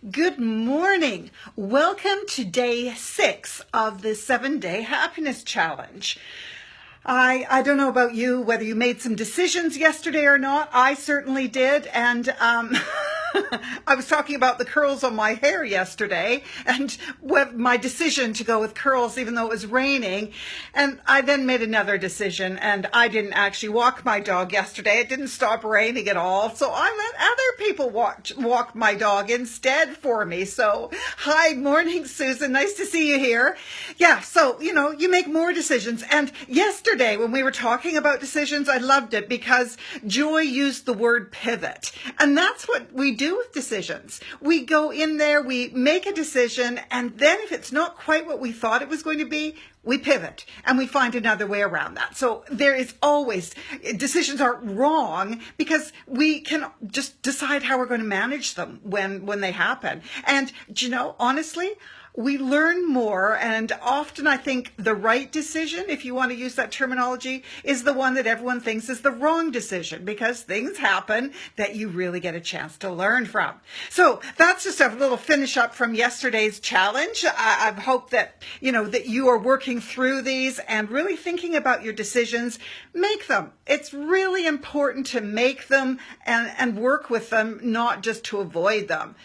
Good morning. Welcome to day 6 of the 7-day happiness challenge. I don't know about you, whether you made some decisions yesterday or not. I certainly did. And I was talking about the curls on my hair yesterday and my decision to go with curls even though it was raining. And I then made another decision, and I didn't actually walk my dog yesterday. It didn't stop raining at all. So I let other people walk my dog instead for me. So hi, morning, Susan. Nice to see you here. Yeah, so, you make more decisions. And yesterday, when we were talking about decisions, I loved it because Joy used the word pivot. And that's what we do with decisions. We go in there, we make a decision, and then if it's not quite what we thought it was going to be, we pivot and we find another way around that. So there is always, decisions aren't wrong because we can just decide how we're going to manage them when they happen. And, honestly, we learn more, and often I think the right decision, if you want to use that terminology, is the one that everyone thinks is the wrong decision because things happen that you really get a chance to learn from. So that's just a little finish up from yesterday's challenge. I hope that, that you are working through these and really thinking about your decisions. Make them. It's really important to make them and work with them, not just to avoid them.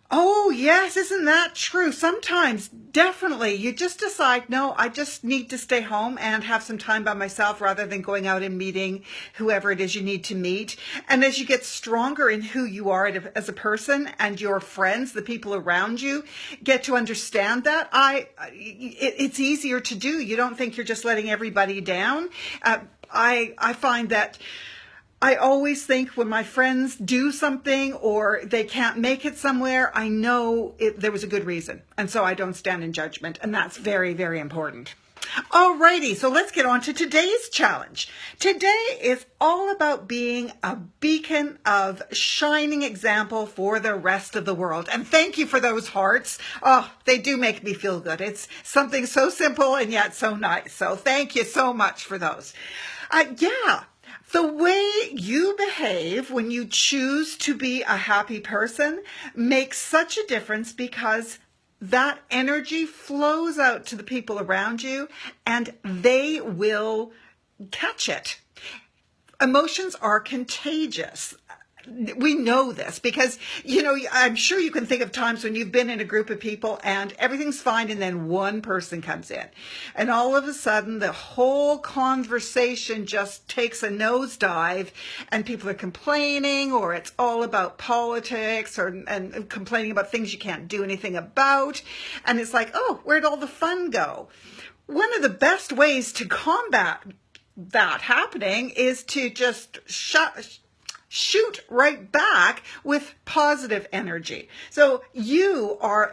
Oh, yes, isn't that true? Sometimes, definitely, you just decide, no, I just need to stay home and have some time by myself rather than going out and meeting whoever it is you need to meet. And as you get stronger in who you are as a person and your friends, the people around you, get to understand that, it's easier to do. You don't think you're just letting everybody down. I find that I always think when my friends do something or they can't make it somewhere, I know there was a good reason. And so I don't stand in judgment. And that's very, very important. Alrighty, so let's get on to today's challenge. Today is all about being a beacon of shining example for the rest of the world. And thank you for those hearts. Oh, they do make me feel good. It's something so simple and yet so nice. So thank you so much for those. The way you behave when you choose to be a happy person makes such a difference because that energy flows out to the people around you and they will catch it. Emotions are contagious. We know this because, I'm sure you can think of times when you've been in a group of people and everything's fine and then one person comes in. And all of a sudden, the whole conversation just takes a nosedive and people are complaining, or it's all about politics and complaining about things you can't do anything about. And it's like, oh, where'd all the fun go? One of the best ways to combat that happening is to just shoot right back with positive energy. So you are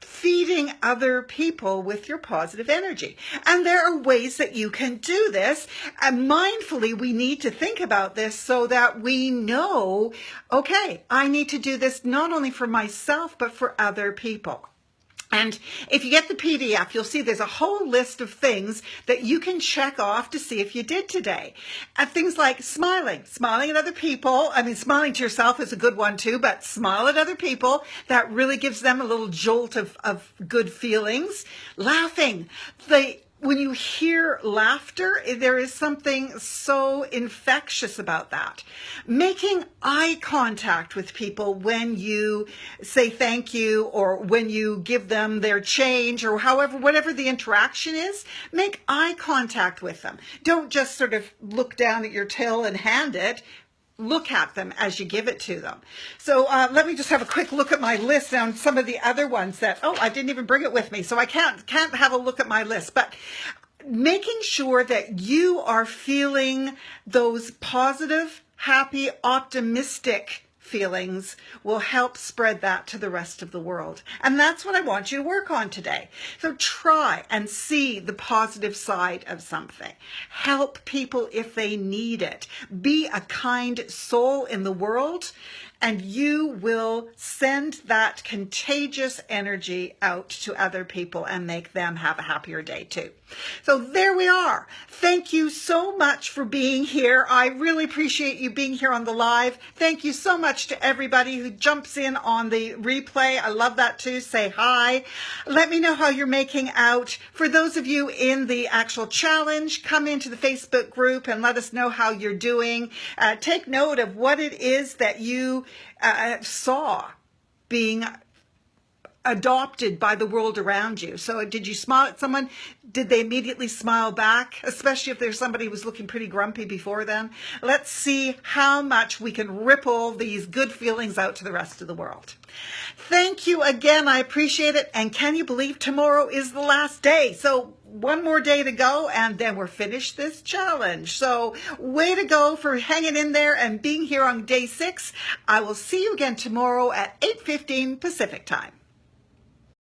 feeding other people with your positive energy. And there are ways that you can do this. And mindfully, we need to think about this so that we know, okay, I need to do this not only for myself, but for other people. And if you get the PDF, you'll see there's a whole list of things that you can check off to see if you did today. And things like smiling at other people. I mean, smiling to yourself is a good one too, but smile at other people. That really gives them a little jolt of good feelings. Laughing. When you hear laughter, there is something so infectious about that. Making eye contact with people when you say thank you or when you give them their change or whatever the interaction is, make eye contact with them. Don't just sort of look down at your till and hand it. Look at them as you give it to them. So let me just have a quick look at my list on some of the other ones I didn't even bring it with me, so I can't have a look at my list. But making sure that you are feeling those positive, happy, optimistic feelings will help spread that to the rest of the world. And that's what I want you to work on today. So try and see the positive side of something. Help people if they need it. Be a kind soul in the world, and you will send that contagious energy out to other people and make them have a happier day too. So there we are. Thank you so much for being here. I really appreciate you being here on the live. Thank you so much much to everybody who jumps in on the replay. I love that too. Say hi. Let me know how you're making out. For those of you in the actual challenge, come into the Facebook group and let us know how you're doing. Take note of what it is that you saw being adopted by the world around you. So did you smile at someone? Did they immediately smile back? Especially if there's somebody who was looking pretty grumpy before then. Let's see how much we can ripple these good feelings out to the rest of the world. Thank you again. I appreciate it. And can you believe tomorrow is the last day? So one more day to go and then we're finished this challenge. So way to go for hanging in there and being here on day 6. I will see you again tomorrow at 8:15 Pacific time.